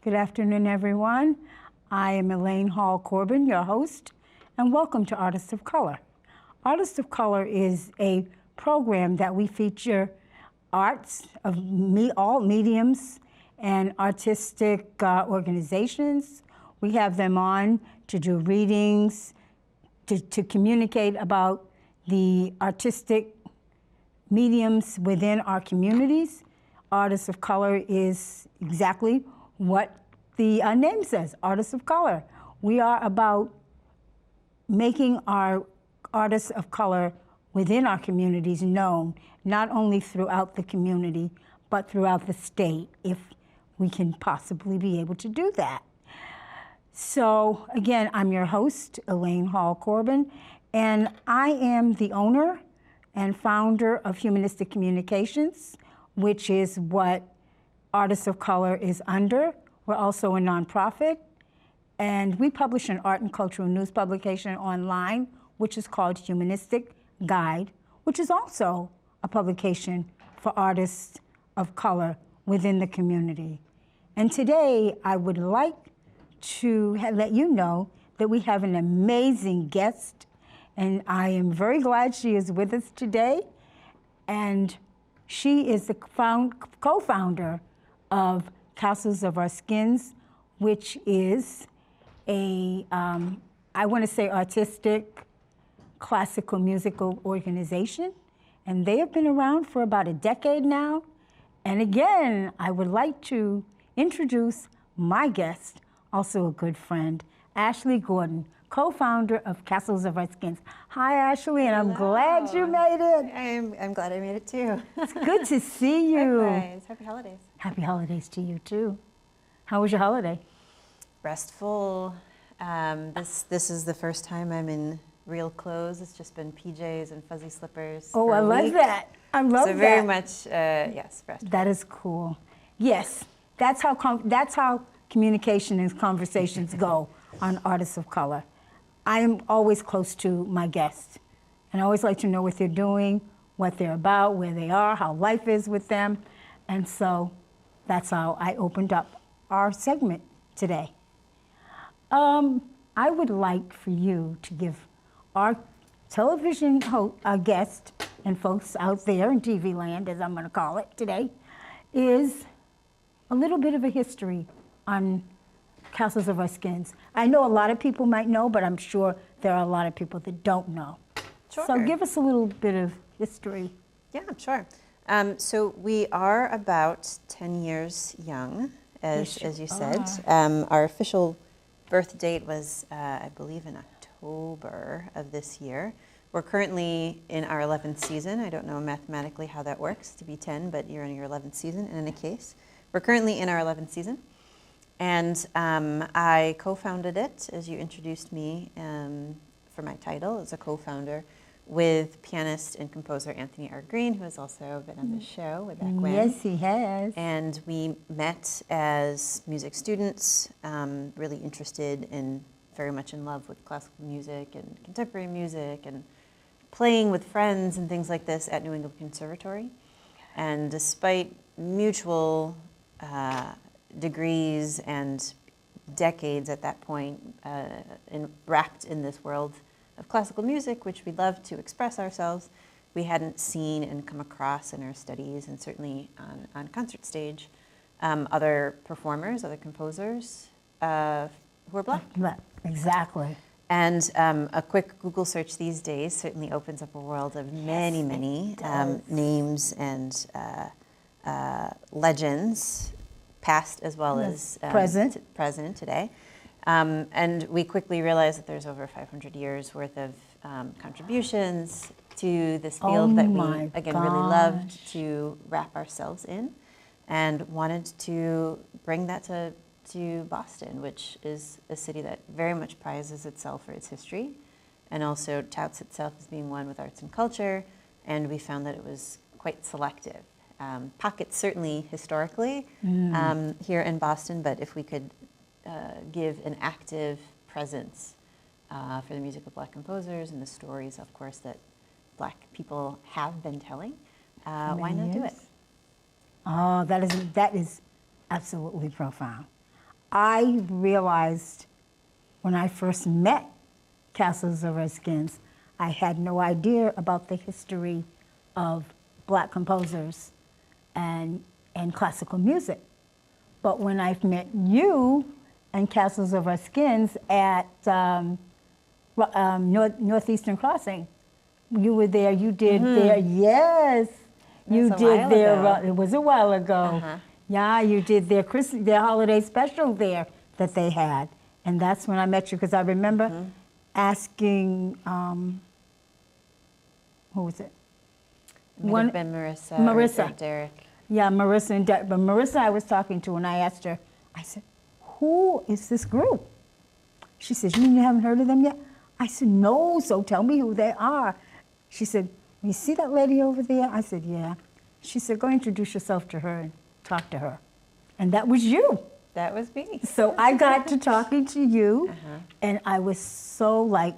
Good afternoon, everyone. I am Elaine Hall-Corbin, your host, and welcome to Artists of Color. Artists of Color is a program that we feature arts of all mediums and artistic organizations. We have them on to do readings, to communicate about the artistic mediums within our communities. Artists of Color is exactly what the name says, Artists of Color. We are about making our artists of color within our communities known, not only throughout the community, but throughout the state, if we can possibly be able to do that. So again, I'm your host, Elaine Hall-Corbin, and I am the owner and founder of Humanistic Communications, which is what Artists of Color is under. We're also a nonprofit, and we publish an art and cultural news publication online, which is called Humanistic Guide, which is also a publication for artists of color within the community. And today, I would like to let you know that we have an amazing guest, and I am very glad she is with us today. And she is the co-founder of Castles of Our Skins, which is a, I want to say, artistic, classical musical organization. And they have been around for about a decade now. And again, I would like to introduce my guest, also a good friend, Ashleigh Gordon, co-founder of Castles of Our Skins. Hi, Ashleigh, and I'm glad you made it. I'm glad I made it too. It's good to see you. Likewise. Happy holidays. Happy holidays to you too. How was your holiday? Restful. This is the first time I'm in real clothes. It's just been PJs and fuzzy slippers. Oh, I love that. I love that. So very much, yes, restful. That is cool. Yes, that's how communication and conversations go on Artists of Color. I am always close to my guests, and I always like to know what they're doing, what they're about, where they are, how life is with them, and so that's how I opened up our segment today. I would like for you to give our television guest and folks out there in TV land, as I'm going to call it today, is a little bit of a history on Castles of Our Skins. I know a lot of people might know, but I'm sure there are a lot of people that don't know. Sure. So give us a little bit of history. Yeah, sure. So we are about 10 years young, as you said. Our official birth date was, I believe, in October of this year. We're currently in our 11th season. I don't know mathematically how that works to be 10, but you're in your 11th season in any case. We're currently in our 11th season. And I co-founded it, as you introduced me for my title as a co-founder, with pianist and composer Anthony R. Green, who has also been on the show way back when. Yes, he has. And we met as music students, really interested and very much in love with classical music and contemporary music and playing with friends and things like this at New England Conservatory. And despite mutual degrees and decades at that point wrapped in this world of classical music, which we love to express ourselves, we hadn't seen and come across in our studies, and certainly on concert stage, other performers, other composers who are Black. Exactly. And a quick Google search these days certainly opens up a world of many names and legends, past as well as present today. And we quickly realized that there's over 500 years worth of contributions to this field that we, again, really loved to wrap ourselves in, and wanted to bring that to Boston, which is a city that very much prizes itself for its history and also touts itself as being one with arts and culture, and we found that it was quite selective. Pockets certainly historically here in Boston, but if we could give an active presence for the music of Black composers and the stories, of course, that Black people have been telling, why not do it? Oh, that is absolutely profound. I realized when I first met Castles of Red Skins, I had no idea about the history of Black composers and classical music. But when I've met you and Castles of Red Skins at Northeastern Crossing, you were there, you did their, yes, you did their, it was a while ago. Yeah, you did their holiday special there that they had. And that's when I met you, because I remember asking, who was it? It might have been Marissa. Marissa. Or Derek. Yeah, Marissa and Derek. But Marissa I was talking to, and I asked her, I said, who is this group? She said, you mean you haven't heard of them yet? I said, no, so tell me who they are. She said, you see that lady over there? I said, yeah. She said, go introduce yourself to her and talk to her. And that was you. That was me. So I got to talking to you, and I was so like,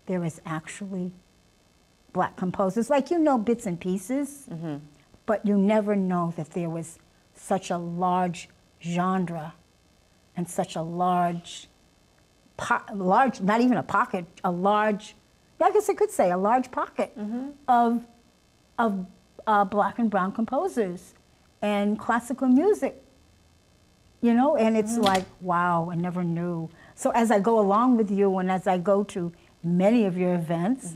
there is actually Black composers. Like, you know, bits and pieces, but you never know that there was such a large genre and such a large, not even a pocket, a large, I guess I could say a large pocket of Black and brown composers and classical music, you know, and it's like, wow, I never knew. So as I go along with you and as I go to many of your events,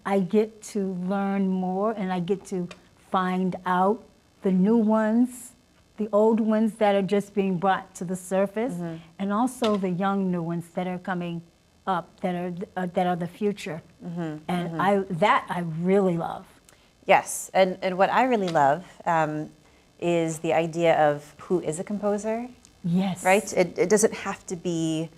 I get to learn more and I get to find out the new ones, the old ones that are just being brought to the surface, and also the young new ones that are coming up, that are the future. And I really love. Yes, and what I really love is the idea of who is a composer. Yes. Right? It doesn't have to be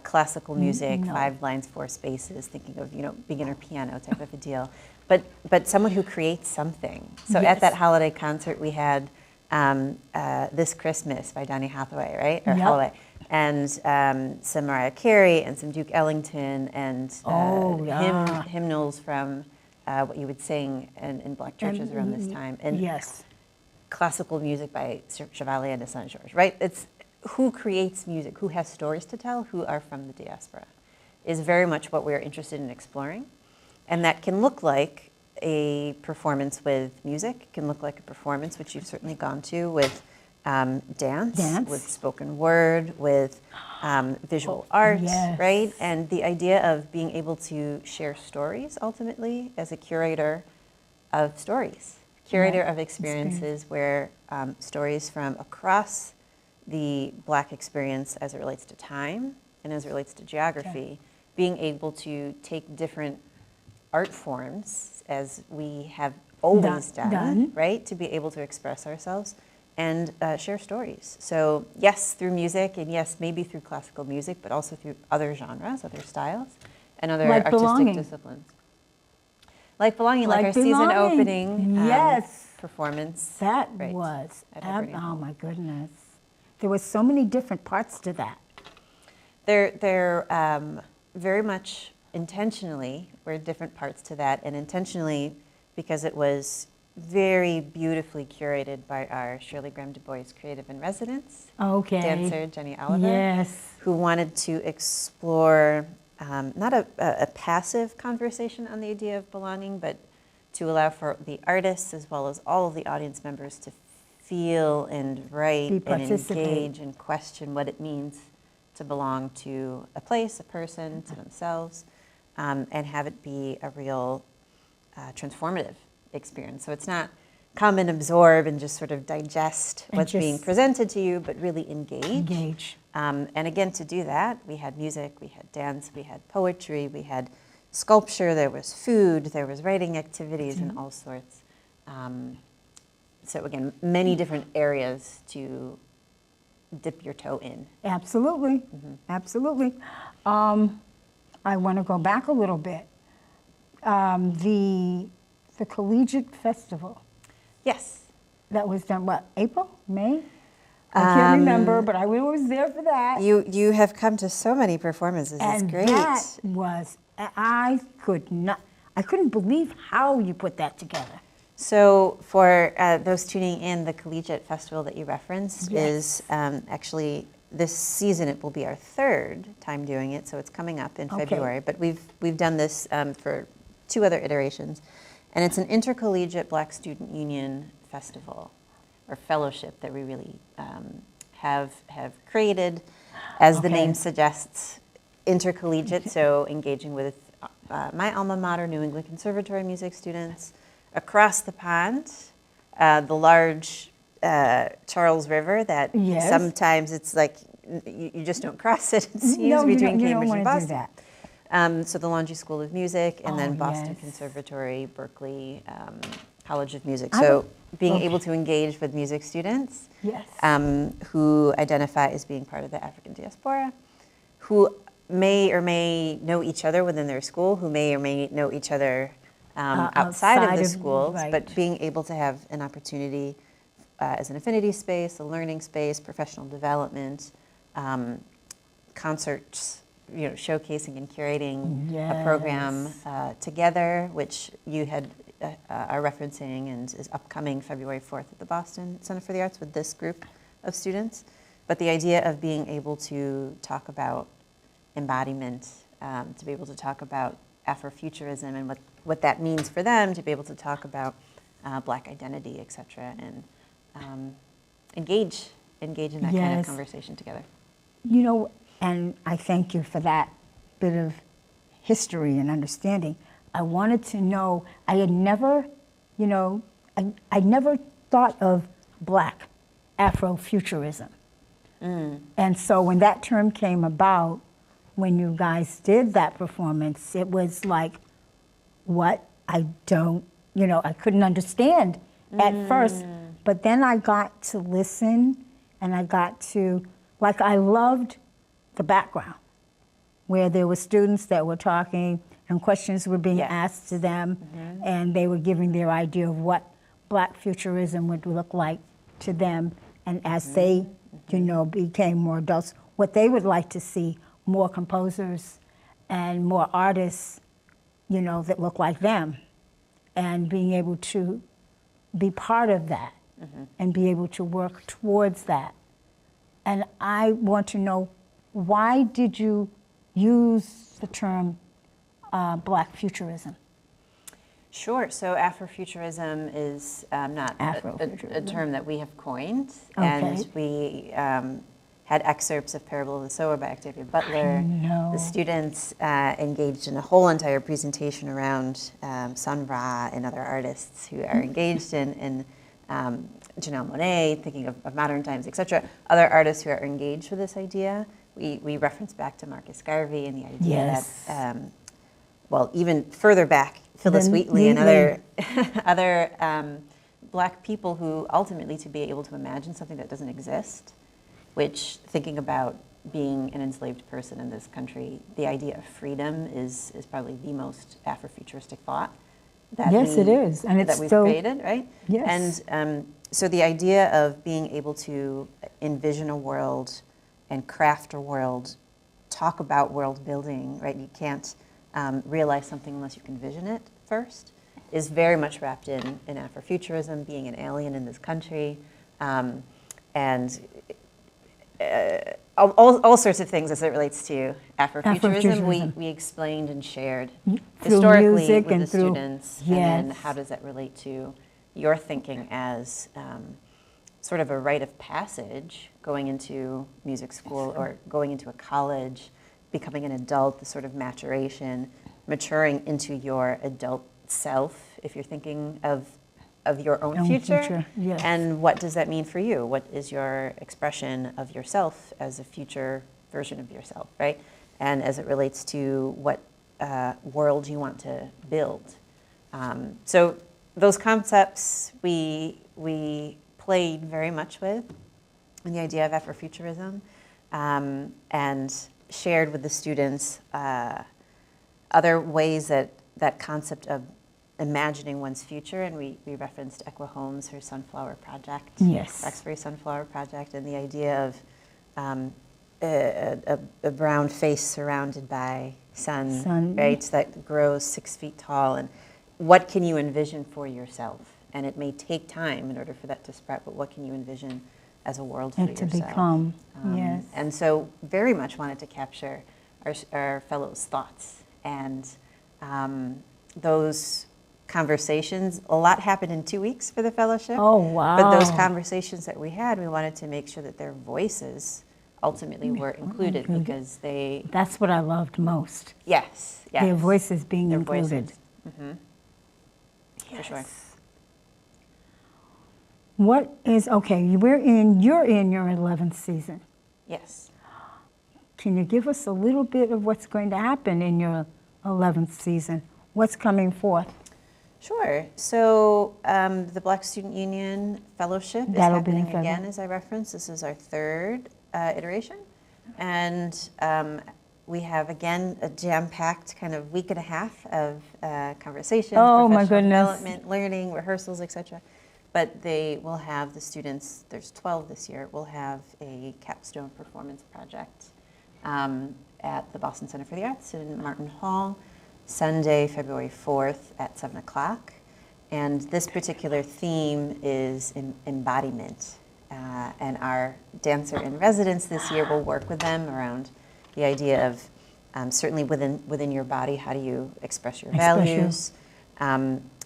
classical music, 5 lines, 4 spaces, thinking of, you know, beginner piano type of a deal, but someone who creates something. So at that holiday concert we had This Christmas by Donny Hathaway, right? Or Holloway. And some Mariah Carey and some Duke Ellington and hymnals from what you would sing in Black churches around this time. And classical music by Chevalier de Saint-Georges, right? It's who creates music, who has stories to tell, who are from the diaspora, is very much what we're interested in exploring. And that can look like a performance with music, it can look like a performance, which you've certainly gone to, with dance, with spoken word, with visual art, right? And the idea of being able to share stories, ultimately, as a curator of stories, curator of experiences where stories from across the Black experience as it relates to time and as it relates to geography, being able to take different art forms, as we have always done, right, to be able to express ourselves and share stories. So yes, through music, and yes, maybe through classical music, but also through other genres, other styles, and other artistic disciplines. Like Belonging, like our season opening performance. That was, oh my goodness. There were so many different parts to that. There very much intentionally were different parts to that, and intentionally because it was very beautifully curated by our Shirley Graham Du Bois Creative in Residence dancer, Jenny Oliver, who wanted to explore not a passive conversation on the idea of belonging, but to allow for the artists as well as all of the audience members to feel and write and engage and question what it means to belong to a place, a person, to themselves, and have it be a real transformative experience. So it's not come and absorb and just sort of digest what's being presented to you, but really engage. And again, to do that, we had music, we had dance, we had poetry, we had sculpture, there was food, there was writing activities and all sorts. So again, many different areas to dip your toe in. Absolutely, absolutely. I want to go back a little bit. The Collegiate Festival. Yes. That was done, what, April, May? I can't remember, but I was there for that. You have come to so many performances, it's great. That was, I couldn't believe how you put that together. So for those tuning in, the Collegiate Festival that you referenced is actually this season it will be our third time doing it, so it's coming up in February. But we've done this for 2 other iterations, and it's an intercollegiate Black Student Union festival or fellowship that we really have created, as the name suggests, intercollegiate. So engaging with my alma mater, New England Conservatory music students across the pond, the large Charles River that sometimes it's like you just don't cross it, it seems, between Cambridge and Boston. So the Laundry School of Music, and then Boston Conservatory, Berkeley College of Music. So being able to engage with music students who identify as being part of the African diaspora, who may or may know each other within their school, who may or may know each other outside of the schools, but being able to have an opportunity as an affinity space, a learning space, professional development, concerts, showcasing and curating a program together, which you had are referencing and is upcoming February 4th at the Boston Center for the Arts with this group of students. But the idea of being able to talk about embodiment, to be able to talk about Afrofuturism and what that means for them, to be able to talk about Black identity, et cetera, and engage in that kind of conversation together. And I thank you for that bit of history and understanding. I wanted to know, I had never, I never thought of Black Afrofuturism. And so when that term came about, when you guys did that performance, it was like, what? I couldn't understand at first. But then I got to listen, and I got to, I loved the background, where there were students that were talking and questions were being asked to them, and they were giving their idea of what Black futurism would look like to them. And as they, became more adults, what they would like to see, more composers and more artists, that look like them, and being able to be part of that and be able to work towards that. And I want to know, why did you use the term Black futurism? Sure. So Afrofuturism is not a term that we have coined. And we had excerpts of Parable of the Sower by Octavia Butler. The students engaged in a whole entire presentation around Sun Ra and other artists who are engaged in Janelle Monáe, thinking of modern times, etc. Other artists who are engaged with this idea. We reference back to Marcus Garvey and the idea that, even further back, Phyllis Wheatley and other Black people who ultimately, to be able to imagine something that doesn't exist, which, thinking about being an enslaved person in this country, the idea of freedom is probably the most Afrofuturistic thought that it is, and it's that we've created, right? Yes. And so the idea of being able to envision a world and craft a world, talk about world building, right? You can't realize something unless you can vision it first, is very much wrapped in Afrofuturism, being an alien in this country, and all sorts of things as it relates to Afrofuturism. We explained and shared historically with the students, and then how does that relate to your thinking as sort of a rite of passage going into music school or going into a college, becoming an adult, the sort of maturing into your adult self, if you're thinking of your own future. And what does that mean for you? What is your expression of yourself as a future version of yourself, right? And as it relates to what world you want to build. So those concepts we played very much with in the idea of Afrofuturism, and shared with the students other ways that concept of imagining one's future, and we referenced Equa Holmes, her Sunflower Project, Roxbury Sunflower Project, and the idea of a brown face surrounded by sun, right, that grows 6 feet tall, and what can you envision for yourself? And it may take time in order for that to sprout, but what can you envision as a world for and yourself. To become, yes. And so very much wanted to capture our fellows' thoughts. And those conversations, a lot happened in 2 weeks for the fellowship. Oh, wow. But those conversations that we had, we wanted to make sure that their voices ultimately were included because they... That's what I loved most. Yes, yes. Their voices being included. Mm-hmm. Yes. For sure. What is, okay, you're in your 11th season. Yes. Can you give us a little bit of what's going to happen in your 11th season? What's coming forth? Sure. So the Black Student Union Fellowship is happening again, as I referenced. This is our third iteration. And we have, again, a jam-packed kind of week and a half of conversations, professional development, learning, rehearsals, etc. But they will have the students, there's 12 this year, will have a capstone performance project at the Boston Center for the Arts in Martin Hall, Sunday, February 4th at 7 o'clock. And this particular theme is embodiment. And our dancer in residence this year will work with them around the idea of certainly within your body, how do you express your values?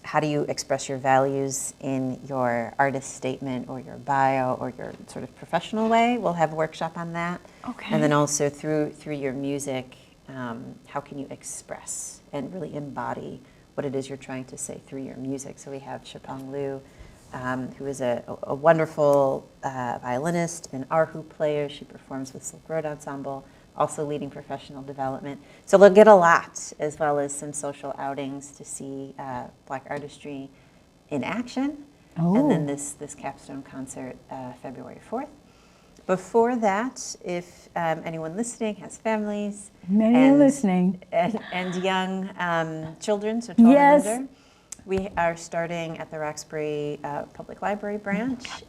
How do you express your values in your artist statement or your bio or your sort of professional way? We'll have a workshop on that. Okay. And then also through your music, how can you express and really embody what it is you're trying to say through your music? So we have Shapong Liu, who is a wonderful violinist and erhu player. She performs with Silk Road Ensemble, also leading professional development. So they'll get a lot, as well as some social outings to see Black artistry in action. Oh. And then this capstone concert, February 4th. Before that, if anyone listening has families and young children, so 12 and under, we are starting at the Roxbury Public Library branch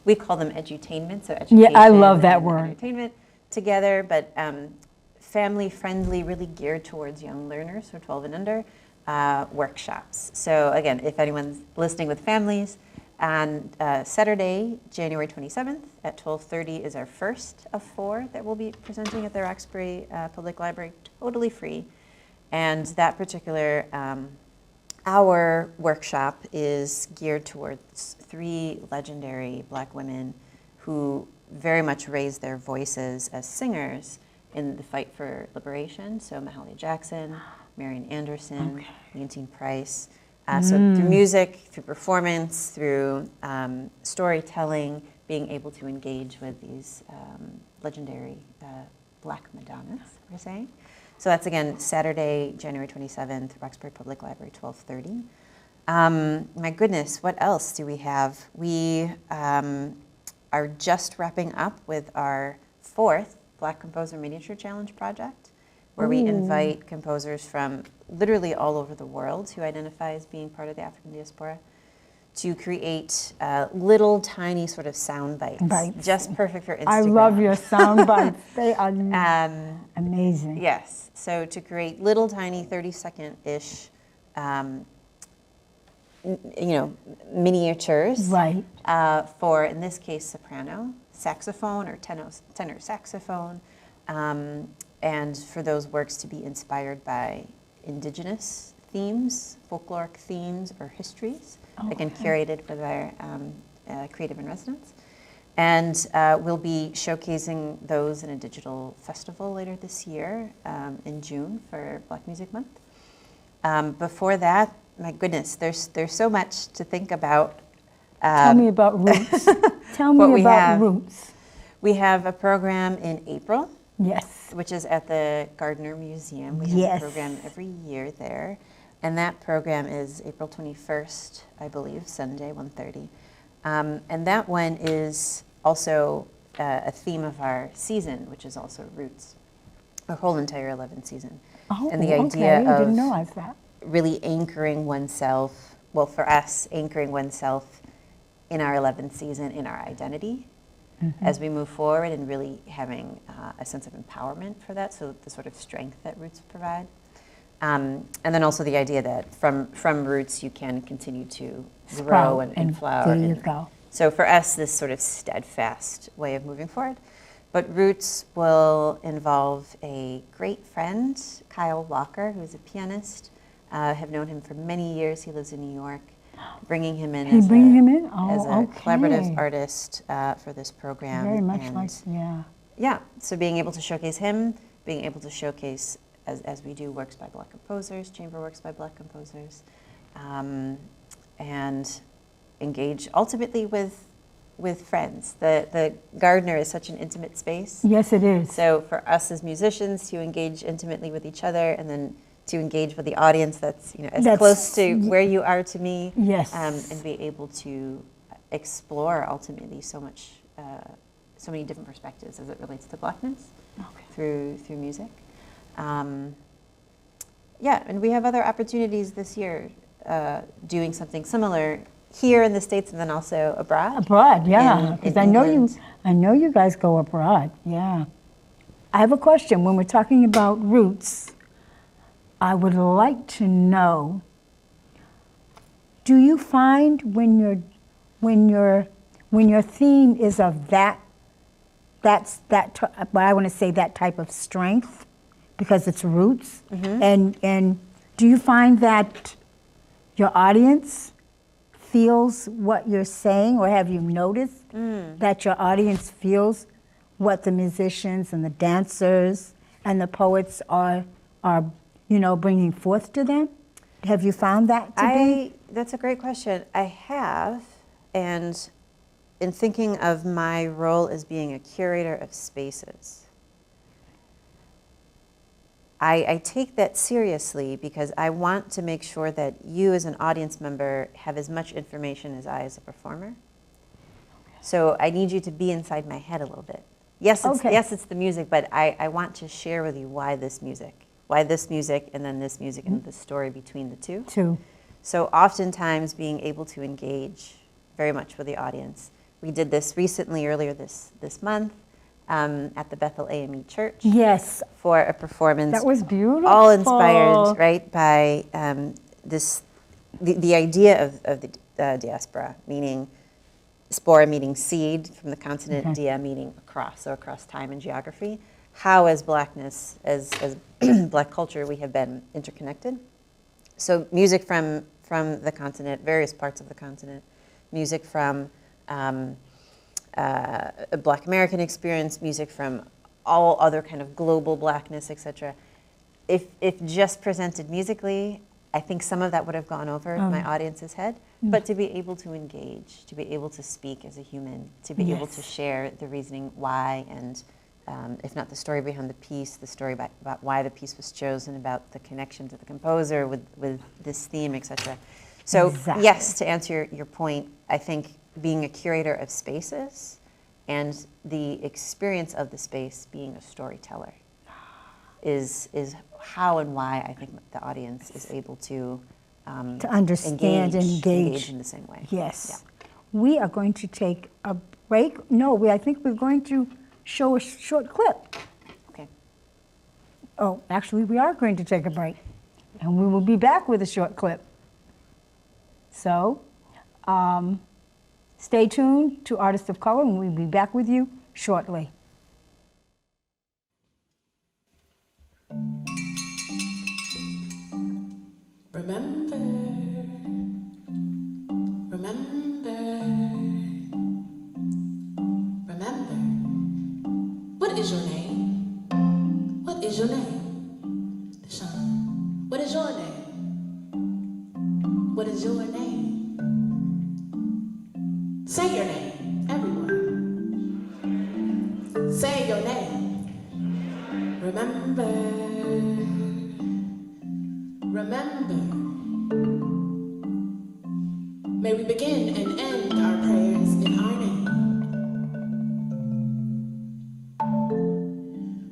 we call them edutainment, so education. Yeah, I love that word. Entertainment together, but family friendly, really geared towards young learners, so 12 and under, workshops. So again, if anyone's listening with families, on Saturday, January 27th at 12:30 is our first of 4 that we'll be presenting at the Roxbury Public Library, totally free. And that particular our workshop is geared towards 3 legendary Black women who very much raised their voices as singers in the fight for liberation. So Mahalia Jackson, Marian Anderson, Leontine Price. So through music, through performance, through storytelling, being able to engage with these legendary Black Madonnas, we're saying. So that's, again, Saturday, January 27th, Roxbury Public Library, 12:30. My goodness, what else do we have? We are just wrapping up with our 4th Black Composer Miniature Challenge project, where we invite composers from literally all over the world who identify as being part of the African diaspora to create little tiny sort of sound bites, just perfect for Instagram. I love your sound bites. They are amazing. Yes, so to create little tiny 30-second-ish, miniatures for, in this case, soprano, saxophone, or tenor saxophone, and for those works to be inspired by indigenous themes, folkloric themes, or histories, again, curated for their creative in residence. And we'll be showcasing those in a digital festival later this year in June for Black Music Month. Before that, my goodness, there's so much to think about. Tell me about Roots. Tell me about Roots. We have a program in April. Yes. Which is at the Gardner Museum. We have a program every year there. And that program is April 21st, I believe, Sunday, 1:30. And that one is also a theme of our season, which is also Roots, our whole entire 11th season. Oh, and the idea I didn't realize that. Really anchoring oneself, well, for us, anchoring oneself in our 11th season, in our identity, as we move forward, and really having a sense of empowerment for that, so the sort of strength that Roots provide. And then also the idea that from Roots you can continue to grow and flower. There you go. So for us, this sort of steadfast way of moving forward. But Roots will involve a great friend, Kyle Walker, who's a pianist. Have known him for many years. He lives in New York. Bringing him in as a collaborative artist for this program. Very much like, yeah. Yeah, so being able to showcase him, being able to showcase, as we do, works by Black composers, chamber works by Black composers, and engage ultimately with friends. The Gardner is such an intimate space. Yes, it is. So for us as musicians to engage intimately with each other, and then to engage with the audience that's as close to where you are to me. Yes. And be able to explore ultimately so many different perspectives as it relates to Blackness through music. Yeah, and we have other opportunities this year doing something similar here in the States and then also abroad. Abroad, yeah, because I know you guys go abroad. Yeah. I have a question. When we're talking about Roots, I would like to know, do you find when your theme is of what I want to say, that type of strength, because it's roots, and do you find that your audience feels what you're saying, or have you noticed that your audience feels what the musicians and the dancers and the poets are bringing forth to them? Have you found that to be? That's a great question. I have, and in thinking of my role as being a curator of spaces, I take that seriously because I want to make sure that you as an audience member have as much information as I as a performer. So I need you to be inside my head a little bit. Yes, it's the music, but I want to share with you why this music, and then this music, and the story between the two. So oftentimes being able to engage very much with the audience. We did this recently, earlier this month, at the Bethel AME Church. Yes. For a performance. That was beautiful. All inspired, right, by the idea of the diaspora, meaning spora meaning seed from the continent, dia meaning across, so across time and geography. How as Blackness, as Black culture, we have been interconnected. So music from the continent, various parts of the continent, music from a Black American experience, music from all other kind of global Blackness, etc. If just presented musically, I think some of that would have gone over my audience's head. But to be able to engage, to be able to speak as a human, to be able to share the reasoning why, and if not the story behind the piece, the story about why the piece was chosen, about the connection to the composer with this theme, etc. So yes, to answer your point, I think being a curator of spaces and the experience of the space being a storyteller is how and why I think the audience is able to understand and engage in the same way. Yes. Yeah. We are going to take a break. No, I think we're going to show a short clip. Okay. Oh, actually, we are going to take a break, and we will be back with a short clip. So, stay tuned to Artists of Color, and we'll be back with you shortly. Remember, what is your name? What is your name? Deshaun, what is your name? What is your name? Say your name, everyone. Say your name. Remember. May we begin and end our prayers in our name.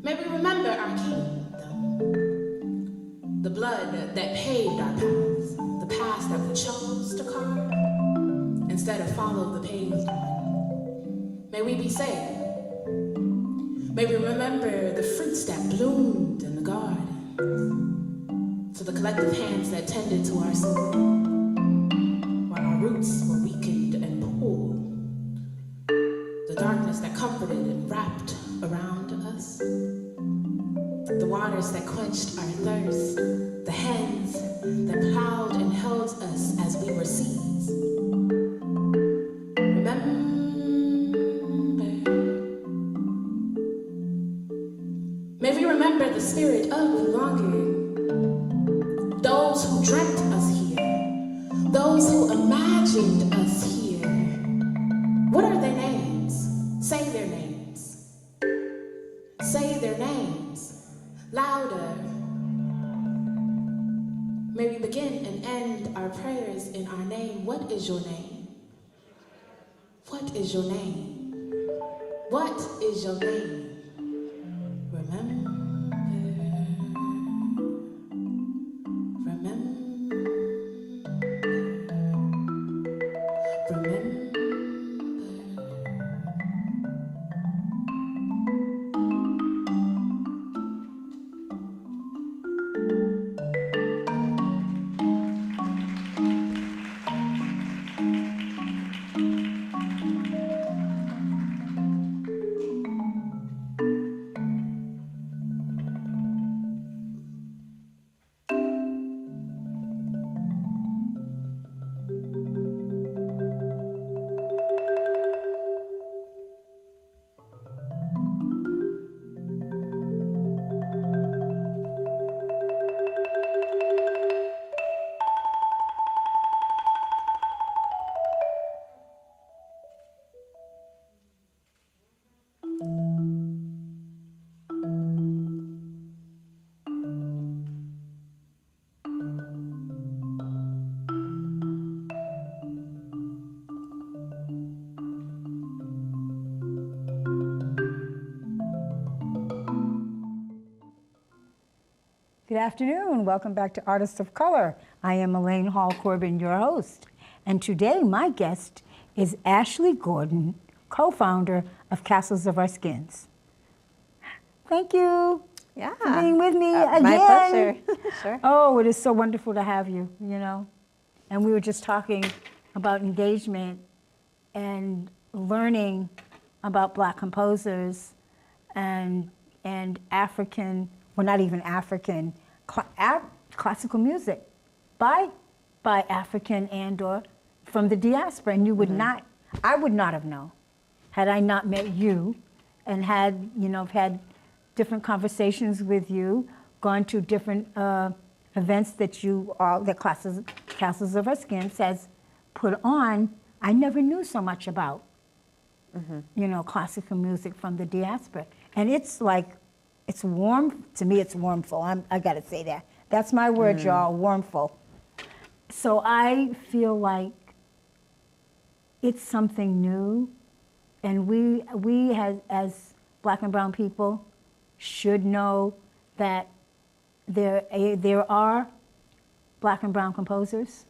May we remember our kingdom, the blood that paved our paths, the paths that we chose to carve instead of follow the paved one. May we be saved. May we remember the fruits that bloomed in the garden, to the collective hands that tended to our soul, while our roots were weakened and pulled comforted and wrapped around us. The waters that quenched our thirst, the hands that plowed and held us as we were seeds. Remember, may we remember the spirit of longing, those who dreamt us here, those who imagined us here. What are their names? Say their names. Say their names. Louder. May we begin and end our prayers in our name. What is your name? What is your name? What is your name? Remember. Good afternoon. Welcome back to Artists of Color. I am Elaine Hall-Corbin, your host. And today my guest is Ashleigh Gordon, co-founder of Castles of Our Skins. Thank you for being with me again. My pleasure. Sure. Oh, it is so wonderful to have you, you know. And we were just talking about engagement and learning about Black composers and African, well, not even African, classical music by African and or from the diaspora. And you would not, I would not have known had I not met you and had, you know, had different conversations with you, gone to different events that you all, that Castles of Our Skins has put on. I never knew so much about, you know, classical music from the diaspora. And it's like, it's warm, to me it's warmful. I gotta say that. That's my word, y'all, warmful. So I feel like it's something new, and we as Black and brown people should know that there are Black and brown composers,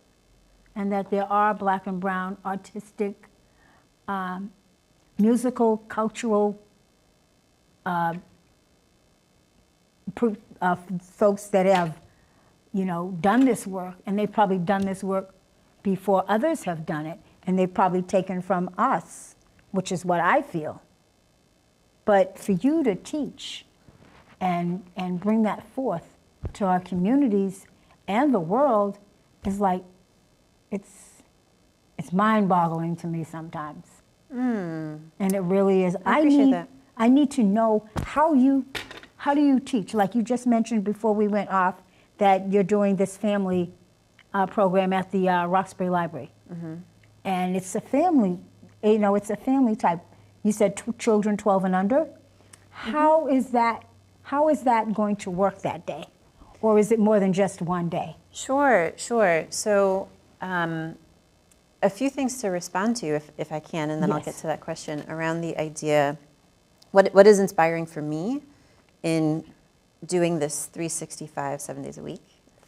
and that there are Black and brown artistic, musical, cultural folks that have, you know, done this work, and they've probably done this work before others have done it, and they've probably taken from us, which is what I feel. But for you to teach and bring that forth to our communities and the world is like, it's mind-boggling to me sometimes. And it really is. I appreciate that. I need to know how do you teach? Like you just mentioned before we went off that you're doing this family program at the Roxbury Library. And it's a family, you know, it's a family type. You said children 12 and under. How is that going to work that day? Or is it more than just one day? Sure. So a few things to respond to if I can, and then I'll get to that question around the idea, what is inspiring for me in doing this 365, 7 days a week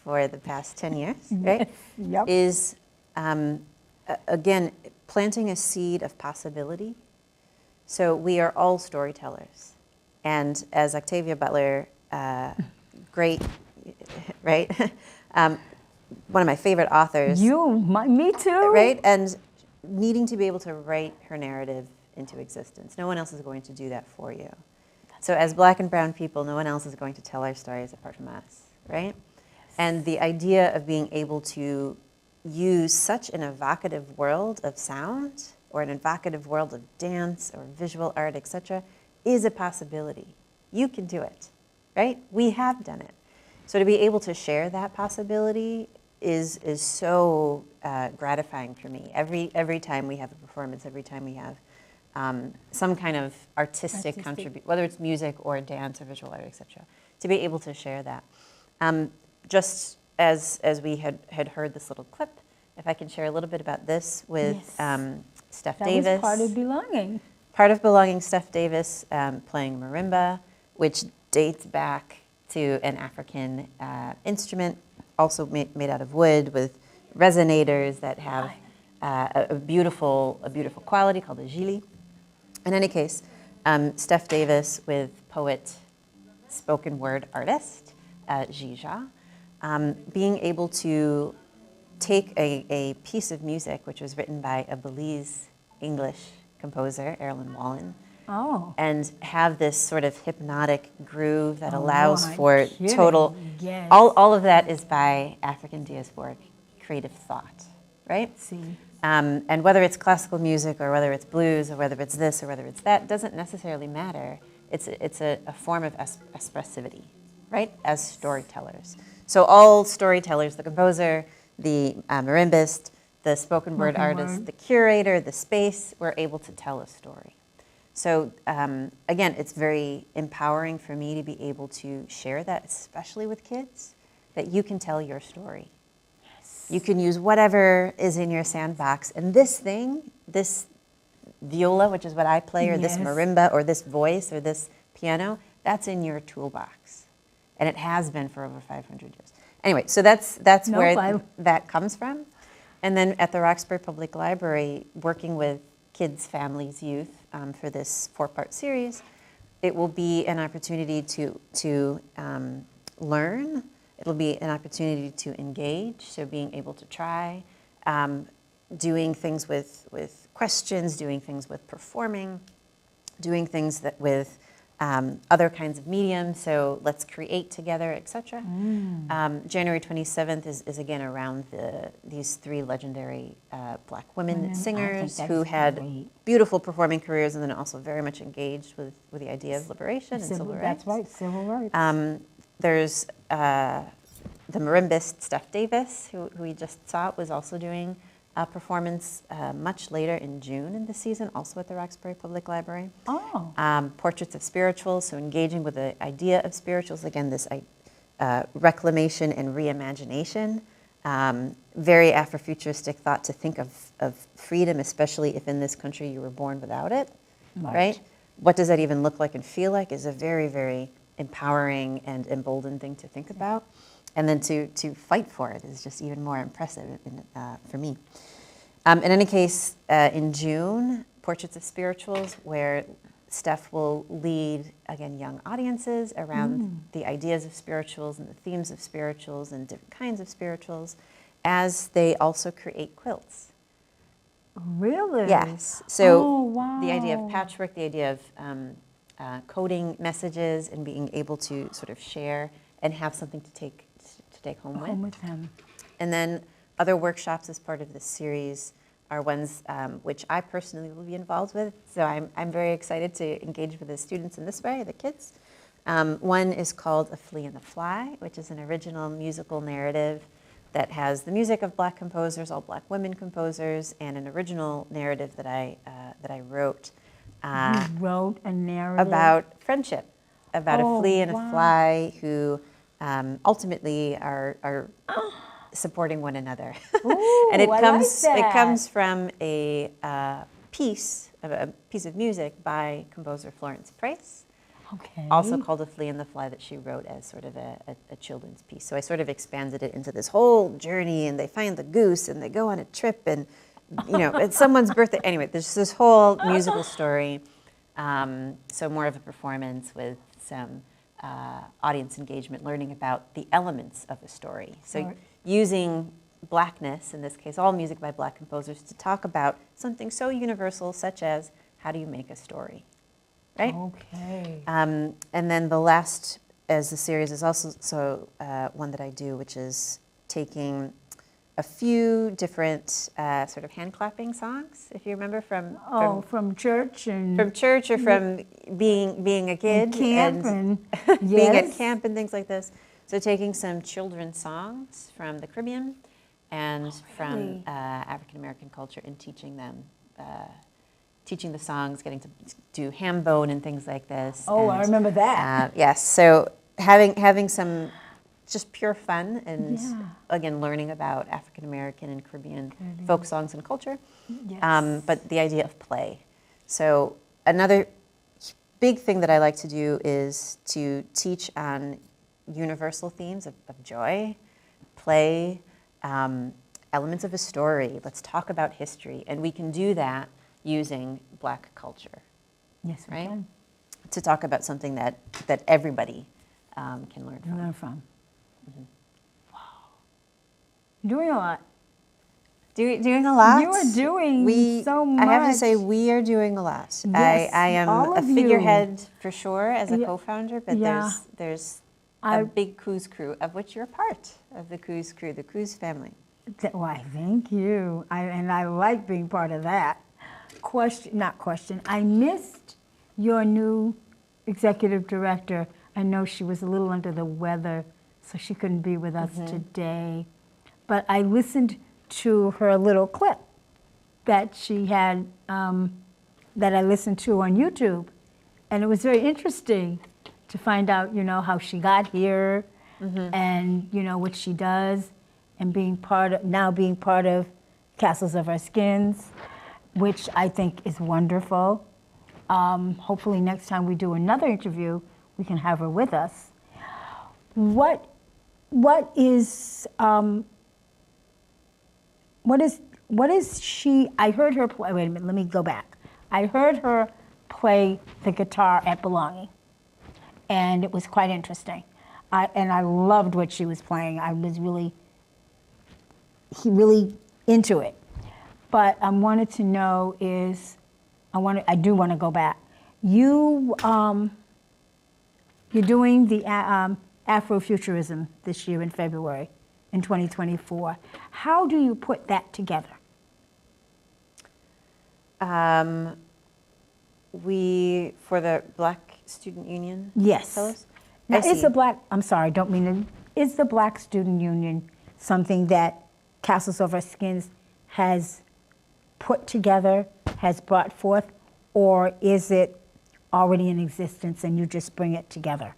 for the past 10 years, right? Is, again, planting a seed of possibility. So we are all storytellers. And as Octavia Butler, great, right? One of my favorite authors. Me too. Right? And needing to be able to write her narrative into existence. No one else is going to do that for you. So as Black and brown people, no one else is going to tell our stories apart from us, right? Yes. And the idea of being able to use such an evocative world of sound or an evocative world of dance or visual art, etc., is a possibility. You can do it, right? We have done it. So to be able to share that possibility is so gratifying for me. Every time we have a performance, every time we have some kind of artistic contribution, whether it's music or dance or visual art, etc., to be able to share that. Just as we had heard this little clip, if I can share a little bit about this with Steph Davis. That was part of Belonging. Part of Belonging, Steph Davis playing marimba, which dates back to an African instrument, also made out of wood with resonators that have a beautiful quality called a gili. In any case, Steph Davis with poet, spoken word artist, Jija, being able to take a piece of music which was written by a Belize English composer, Erlen Wallen, and have this sort of hypnotic groove that allows for total, all of that is by African diasporic creative thought, right? See. And whether it's classical music or whether it's blues or whether it's this or whether it's that, doesn't necessarily matter. It's a form of expressivity, right, as storytellers. So all storytellers, the composer, the marimbist, the spoken word artist, the curator, the space, were able to tell a story. So again, it's very empowering for me to be able to share that, especially with kids, that you can tell your story. Yes. You can use whatever is in your sandbox. And this thing, this viola, which is what I play, or this marimba, or this voice, or this piano, that's in your toolbox. And it has been for over 500 years. Anyway, so that's where that comes from. And then at the Roxbury Public Library, working with kids, families, youth, for this 4-part series, it will be an opportunity to learn. It'll be an opportunity to engage, so being able to try, doing things with questions, doing things with performing, doing things that with other kinds of mediums, so let's create together, etc. January 27th is again around these 3 legendary Black women singers who had beautiful performing careers and then also very much engaged with the idea of liberation and civil rights. That's right, civil rights. There's the marimbist Steph Davis, who we just saw, was also doing a performance much later in June in the season, also at the Roxbury Public Library. Portraits of spirituals, so engaging with the idea of spirituals, again, this reclamation and reimagination. Very Afrofuturistic thought to think of freedom, especially if in this country you were born without it, right? What does that even look like and feel like is a very, very empowering and emboldened thing to think about. And then to fight for it is just even more impressive for me. In any case, in June, Portraits of Spirituals, where Steph will lead, again, young audiences around the ideas of spirituals and the themes of spirituals and different kinds of spirituals, as they also create quilts. Really? Yes. So the idea of patchwork, the idea of coding messages and being able to sort of share and have something to take home with them. And then other workshops as part of this series are ones which I personally will be involved with. So I'm very excited to engage with the students in this way, the kids. One is called A Flea and the Fly, which is an original musical narrative that has the music of Black composers, all Black women composers, and an original narrative that I wrote. You wrote a narrative? About friendship, about a flea and a fly who ultimately are supporting one another. Ooh, and it like comes from a piece of music by composer Florence Price, also called A Flea and the Fly, that she wrote as sort of a children's piece. So I sort of expanded it into this whole journey, and they find the goose and they go on a trip, and it's someone's birthday. Anyway, there's this whole musical story. So more of a performance with some audience engagement, learning about the elements of a story. So using Blackness, in this case, all music by Black composers, to talk about something so universal, such as how do you make a story, right? Okay. And then the last, as the series is also one that I do, which is taking a few different sort of hand clapping songs, if you remember from church and from church or from being a kid camp and being at camp and things like this. So taking some children's songs from the Caribbean and from African American culture and teaching them, teaching the songs, getting to do ham bone and things like this. Oh, I remember that. Yes, so having some just pure fun and again learning about African American and Caribbean folk songs and culture, but the idea of play. So another big thing that I like to do is to teach on universal themes of joy, play, elements of a story. Let's talk about history, and we can do that using Black culture. Yes, we right? can. To talk about something that everybody can learn from. Mm-hmm. Wow. You're doing a lot. Doing a lot. You are doing so much. I have to say, we are doing a lot. Yes, I am all a of you. figurehead for sure as a co-founder, but there's a big COOS crew, of which you're a part of the COOS crew, the COOS family. Why, thank you. I like being part of that. I missed your new executive director. I know she was a little under the weather, so she couldn't be with us today. But I listened to her little clip that she had, that I listened to on YouTube. And it was very interesting to find out, how she got here and, what she does, and being part of Castles of Our Skins, which I think is wonderful. Hopefully next time we do another interview, we can have her with us. What is she? I heard her play. Wait a minute. Let me go back. I heard her play the guitar at Belonging, and it was quite interesting. I loved what she was playing. I was really into it. But I wanted to know I do want to go back. You're doing the Afrofuturism this year in February, in 2024. How do you put that together? For the Black Student Union fellows? Now, is the Black Student Union something that Castles of Our Skins has put together, has brought forth, or is it already in existence and you just bring it together?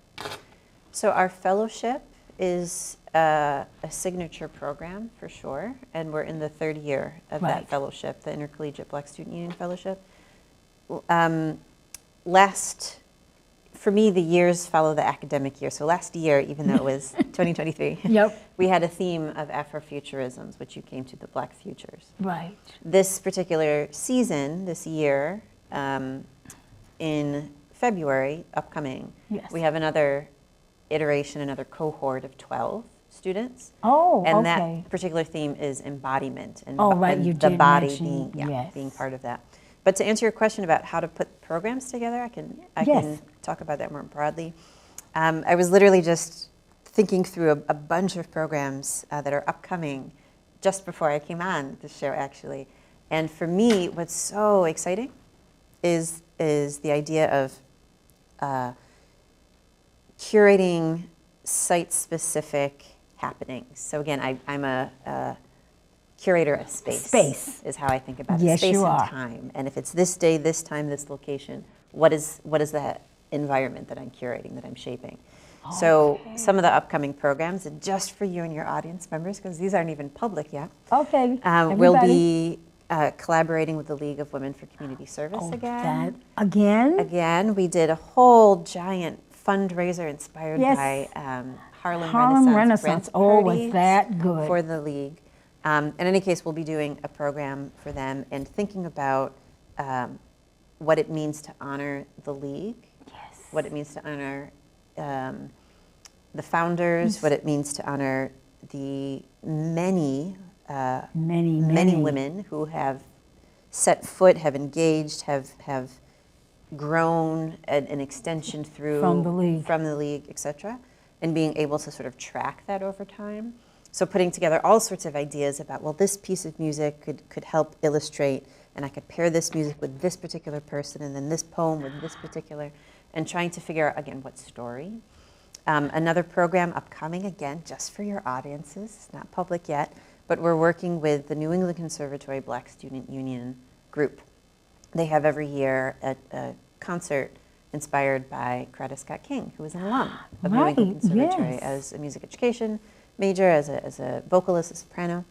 So our fellowship is a signature program for sure, and we're in the third year of that fellowship, the Intercollegiate Black Student Union Fellowship. For me, the years follow the academic year. So last year, even though it was 2023, we had a theme of Afrofuturisms, which you came to the Black Futures. Right. This particular season, this year, in February, upcoming, we have another iteration, another cohort of 12 students. And that particular theme is embodiment, and, and the body being part of that. But to answer your question about how to put programs together, I can talk about that more broadly. I was literally just thinking through a bunch of programs that are upcoming just before I came on the show, actually. And for me, what's so exciting is the idea of curating site-specific happenings. So again, I'm a curator of space is how I think about it. Yes, space you and are. time. And if it's this day, this time, this location, what is that environment that I'm curating, that I'm shaping? So some of the upcoming programs, and just for you and your audience members, because these aren't even public yet, we'll be collaborating with the League of Women for Community Service again. Again, we did a whole giant fundraiser inspired by Harlem Renaissance. Was that good? For the League. In any case, we'll be doing a program for them and thinking about what it means to honor the League, what it means to honor the founders, what it means to honor the many women who have set foot, have engaged, have grown an extension through From the league, etc., and being able to sort of track that over time. So putting together all sorts of ideas about, well, this piece of music could help illustrate, and I could pair this music with this particular person, and then this poem with this particular, and trying to figure out, again, what story. Another program upcoming, again, just for your audiences, it's not public yet, but we're working with the New England Conservatory Black Student Union group. They have every year a concert inspired by Coretta Scott King, who was an alum of New England Conservatory as a music education major, as a vocalist, a soprano.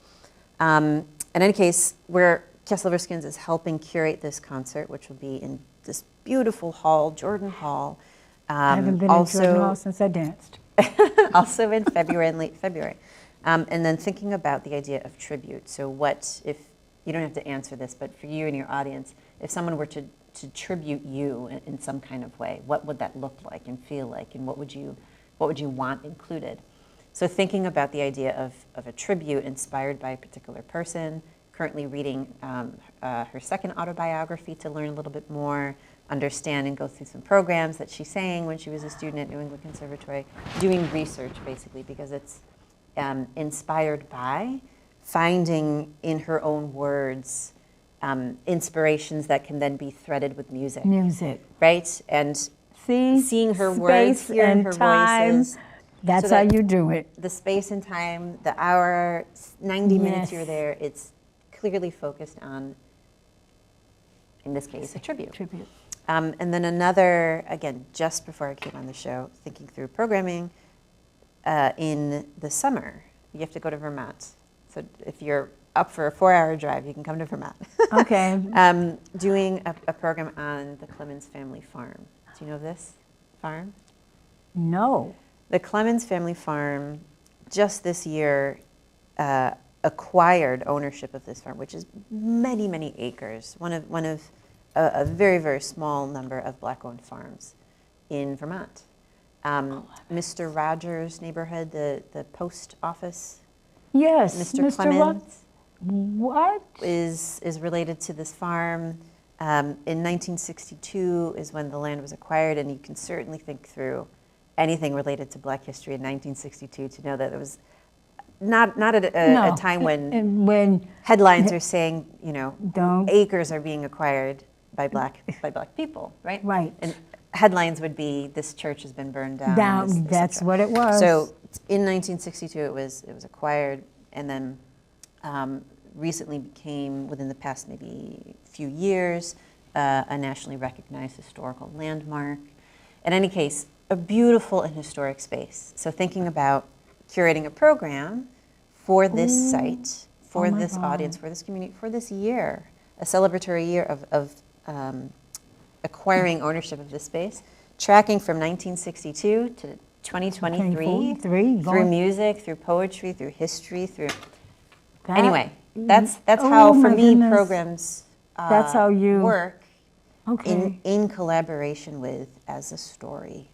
In any case, Guest Silverskins is helping curate this concert, which will be in this beautiful hall, Jordan Hall. I haven't been in Jordan Hall since I danced. Also in February, in late February. And then thinking about the idea of tribute. So what, if, you don't have to answer this, but for you and your audience, if someone were to tribute you in some kind of way, what would that look like and feel like, and what would you want included? So thinking about the idea of a tribute inspired by a particular person, currently reading her second autobiography to learn a little bit more, understand and go through some programs that she sang when she was a student at New England Conservatory, doing research basically, because it's inspired by finding in her own words inspirations that can then be threaded with music. Right? And seeing her words, hearing her voices. That's how you do it. The space and time, the hour, 90 minutes you're there, it's clearly focused on, in this case, a tribute. And then another, again, just before I came on the show, thinking through programming, in the summer, you have to go to Vermont. So if you're up for a 4-hour drive, you can come to Vermont. Okay. Doing a program on the Clemens family farm. Do you know this farm? No. The Clemens family farm just this year acquired ownership of this farm, which is many, many acres. One of a very, very small number of Black-owned farms in Vermont. Mr. Rogers' neighborhood, the post office. Yes, Mr. Clemens. What? Is related to this farm. In 1962 is when the land was acquired, and you can certainly think through anything related to Black history in 1962 to know that it was not at a time when headlines are saying, you know, acres are being acquired by black people, right? Right. And headlines would be, this church has been burned down. That's what it was. So in 1962 it was acquired, and then recently became, within the past maybe few years, a nationally recognized historical landmark. In any case, a beautiful and historic space. So thinking about curating a program for this site, for this audience, for this community, for this year, a celebratory year of acquiring ownership of this space, tracking from 1962 to 2023 through music, through poetry, through history, through... Anyway, that's how, for me, programs that's how you work in collaboration with, as a story,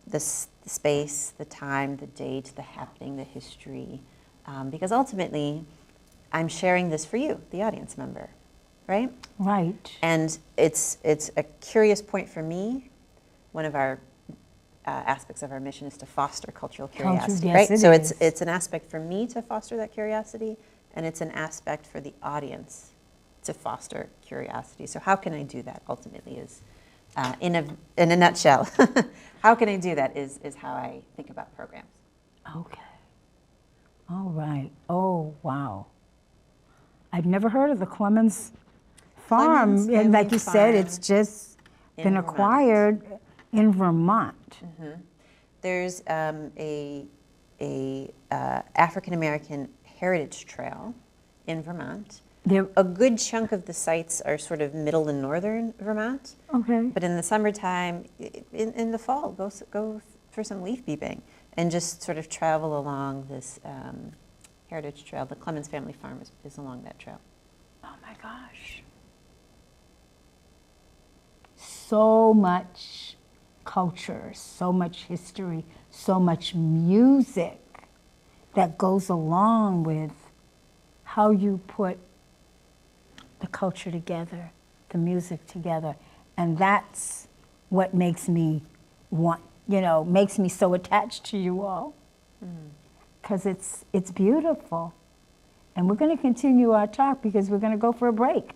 the space, the time, the date, the happening, the history, because ultimately I'm sharing this for you, the audience member, right? Right. And it's a curious point for me. One of our aspects of our mission is to foster cultural curiosity, right? So it's an aspect for me to foster that curiosity, and it's an aspect for the audience to foster curiosity. So how can I do that? Ultimately, is in a nutshell, how can I do that? Is how I think about programs. Okay. All right. Oh wow. I've never heard of the Clemens farm, and like you said, it's just been acquired in Vermont. Mm-hmm. There's a African American heritage trail in Vermont. A good chunk of the sites are sort of middle and northern Vermont. Okay. But in the summertime, in the fall, go for some leaf peeping and just sort of travel along this heritage trail. The Clemens family farm is along that trail. Oh my gosh. So much culture, so much history, so much music that goes along with how you put the culture together, the music together. And that's what makes me want, makes me so attached to you all. Because it's beautiful. And we're going to continue our talk because we're going to go for a break.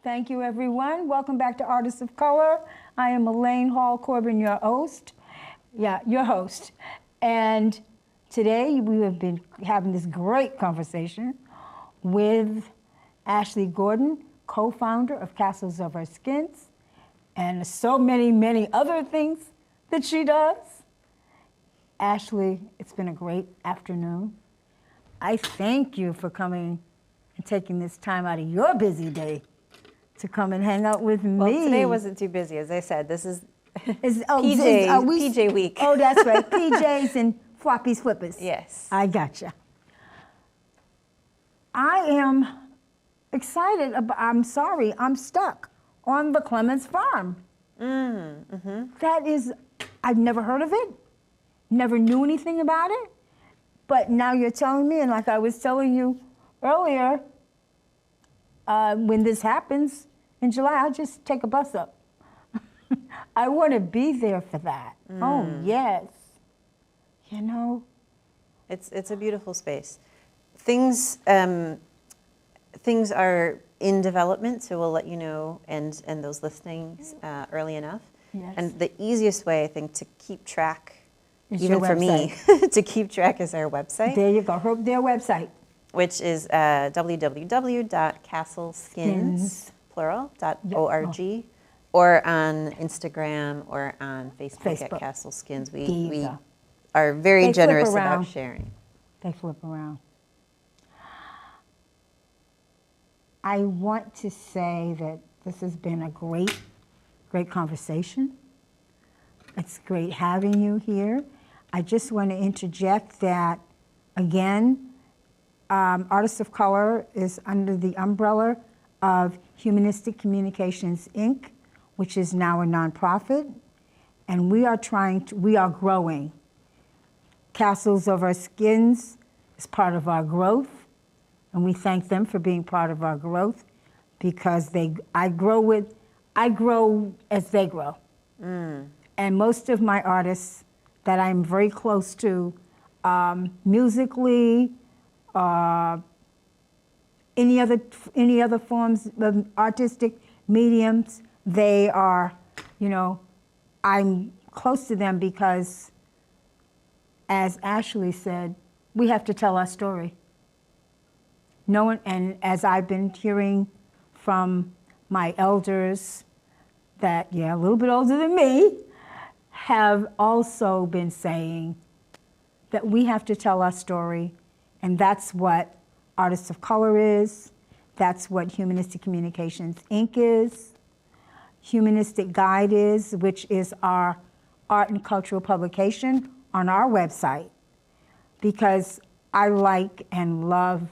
Thank you, everyone. Welcome back to Artists of Color. I am Elaine Hall-Corbin, your host. Your host. And today we have been having this great conversation with Ashleigh Gordon, co-founder of Castles of Our Skins, and so many, many other things that she does. Ashleigh, it's been a great afternoon. I thank you for coming and taking this time out of your busy day to come and hang out with me. Well, today wasn't too busy, as I said. This is PJ week. Oh, that's right. PJs and floppies flippers. Yes. I gotcha. I am excited. I'm sorry. I'm stuck on the Clements farm. That is, I've never heard of it. Never knew anything about it. But now you're telling me, and like I was telling you earlier, when this happens in July, I'll just take a bus up. I want to be there for that. Oh, yes. You know? It's a beautiful space. Things are in development, so we'll let you know, and those listings early enough. Yes. And the easiest way, I think, to keep track, It's even your for me, website. to keep track is our website. There you go, their website. Which is www.castleskins, plural, .org. Or on Instagram or on Facebook. At Castle Skins. We are very generous about sharing. They flip around. I want to say that this has been a great conversation. It's great having you here. I just want to interject that, again, Artists of Color is under the umbrella of Humanistic Communications, Inc., which is now a nonprofit, and we are growing. Castles of Our Skins is part of our growth, and we thank them for being part of our growth, because I grow as they grow. And most of my artists that I'm very close to, musically, any other forms of artistic mediums, they are, I'm close to them because, as Ashleigh said, we have to tell our story. No one, and as I've been hearing from my elders that, a little bit older than me, have also been saying that we have to tell our story, and that's what Artists of Color is, that's what Humanistic Communications, Inc. is, Humanistic Guide is, which is our art and cultural publication on our website, because I like and love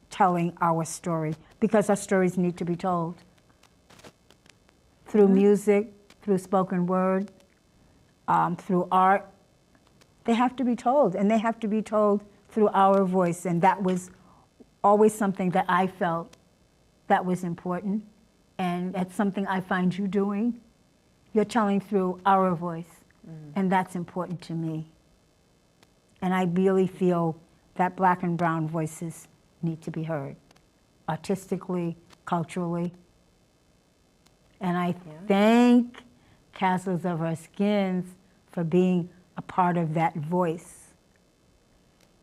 telling our story, because our stories need to be told through music, through spoken word, through art. They have to be told, and they have to be told through our voice, and that was always something that I felt that was important, and that's something I find you doing. You're telling through our voice, and that's important to me. And I really feel that Black and brown voices need to be heard, artistically, culturally. And I thank Castles of Our Skins for being a part of that voice.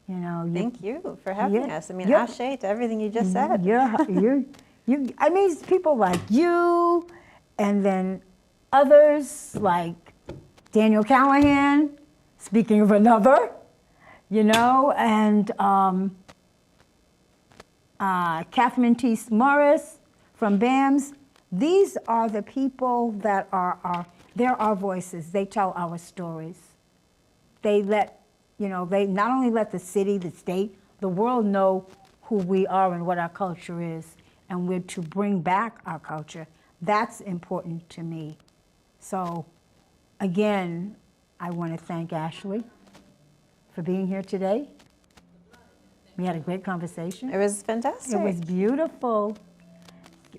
Thank you for having us. I mean, ashe to everything you just said. I mean, people like you, and then others like Daniel Callahan, speaking of another, and Catherine T. Morris from BAMS. These are the people that they're our voices. They tell our stories. They they not only let the city, the state, the world know who we are and what our culture is, and we're to bring back our culture. That's important to me. So, again, I want to thank Ashleigh for being here today. We had a great conversation. It was fantastic. It was beautiful.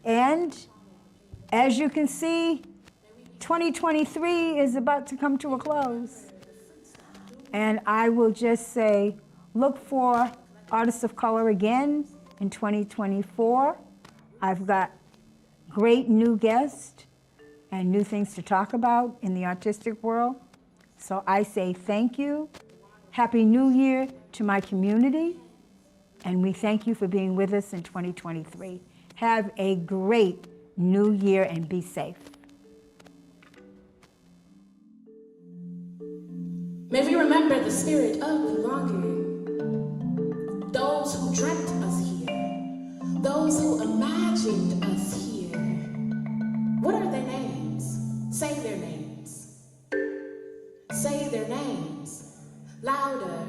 And as you can see, 2023 is about to come to a close. And I will just say, look for Artists of Color again in 2024. I've got great new guests and new things to talk about in the artistic world. So I say thank you. Happy New Year to my community. And we thank you for being with us in 2023. Have a great New Year and be safe. May we remember the spirit of belonging. Those who dreamt us here. Those who imagined us here. What are their names? Say their names. Say their names. Louder.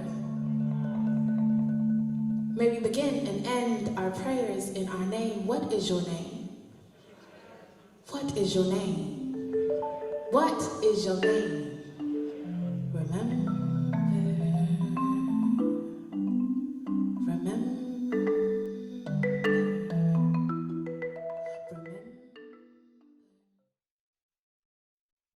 May we begin and end our prayers in our name. What is your name? What is your name? What is your name?